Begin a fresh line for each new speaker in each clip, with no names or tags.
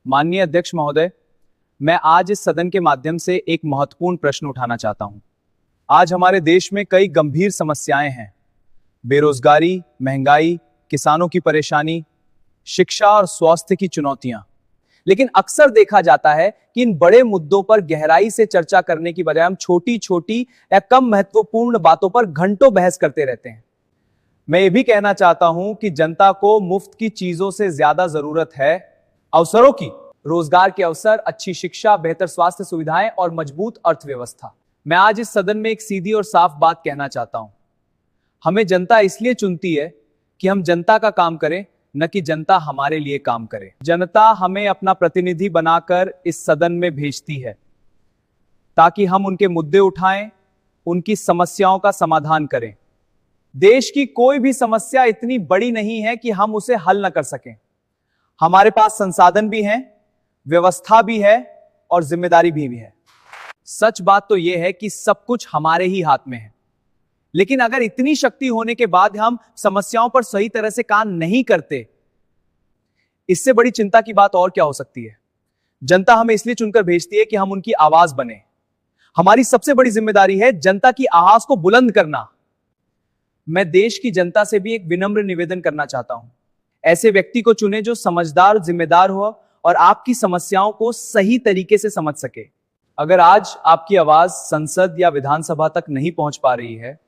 माननीय अध्यक्ष महोदय, मैं आज इस सदन के माध्यम से एक महत्वपूर्ण प्रश्न उठाना चाहता हूं। आज हमारे देश में कई गंभीर समस्याएं हैं। बेरोजगारी, महंगाई, किसानों की परेशानी, शिक्षा और स्वास्थ्य की चुनौतियां। लेकिन अक्सर देखा जाता है कि इन बड़े मुद्दों पर गहराई से चर्चा करने की बजाय हम छोटी छोटी या कम महत्वपूर्ण बातों पर घंटों बहस करते रहते हैं। मैं ये भी कहना चाहता हूं कि जनता को मुफ्त की चीजों से ज्यादा जरूरत है अवसरों की। रोजगार के अवसर, अच्छी शिक्षा, बेहतर स्वास्थ्य सुविधाएं और मजबूत अर्थव्यवस्था। मैं आज इस सदन में एक सीधी और साफ बात कहना चाहता हूं। हमें जनता इसलिए चुनती है कि हम जनता का काम करें, न कि जनता हमारे लिए काम करे। जनता हमें अपना प्रतिनिधि बनाकर इस सदन में भेजती है ताकि हम उनके मुद्दे उठाएं, उनकी समस्याओं का समाधान करें। देश की कोई भी समस्या इतनी बड़ी नहीं है कि हम उसे हल न कर सकें। हमारे पास संसाधन भी हैं, व्यवस्था भी है और जिम्मेदारी भी है। सच बात तो यह है कि सब कुछ हमारे ही हाथ में है। लेकिन अगर इतनी शक्ति होने के बाद हम समस्याओं पर सही तरह से काम नहीं करते, इससे बड़ी चिंता की बात और क्या हो सकती है। जनता हमें इसलिए चुनकर भेजती है कि हम उनकी आवाज बने। हमारी सबसे बड़ी जिम्मेदारी है जनता की आवाज को बुलंद करना। मैं देश की जनता से भी एक विनम्र निवेदन करना चाहता हूं। ऐसे व्यक्ति को चुने जो समझदार, जिम्मेदार हो और आपकी समस्याओं को सही तरीके से समझ सके। अगर आज आपकी आवाज संसद या विधानसभा तक नहीं पहुंच पा रही है,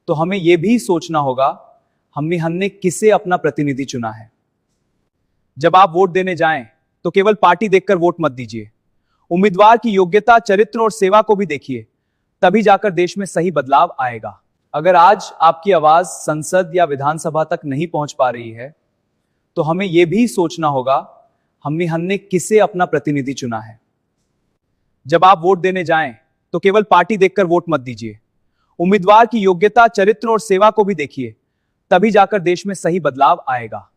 तो हमें यह भी सोचना होगा हमने किसे अपना प्रतिनिधि चुना है। जब आप वोट देने जाएं, तो केवल पार्टी देखकर वोट मत दीजिए। उम्मीदवार की योग्यता, चरित्र और सेवा को भी देखिए, तभी जाकर देश में सही बदलाव आएगा। अगर आज आपकी आवाज संसद या विधानसभा तक नहीं पहुंच पा रही है, तो हमें यह भी सोचना होगा हमने किसे अपना प्रतिनिधि चुना है। जब आप वोट देने जाएं, तो केवल पार्टी देखकर वोट मत दीजिए। उम्मीदवार की योग्यता, चरित्र और सेवा को भी देखिए, तभी जाकर देश में सही बदलाव आएगा।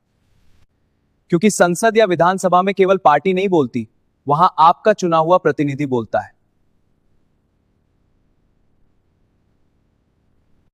क्योंकि संसद या विधानसभा में केवल पार्टी नहीं बोलती, वहां आपका चुना हुआ प्रतिनिधि बोलता है।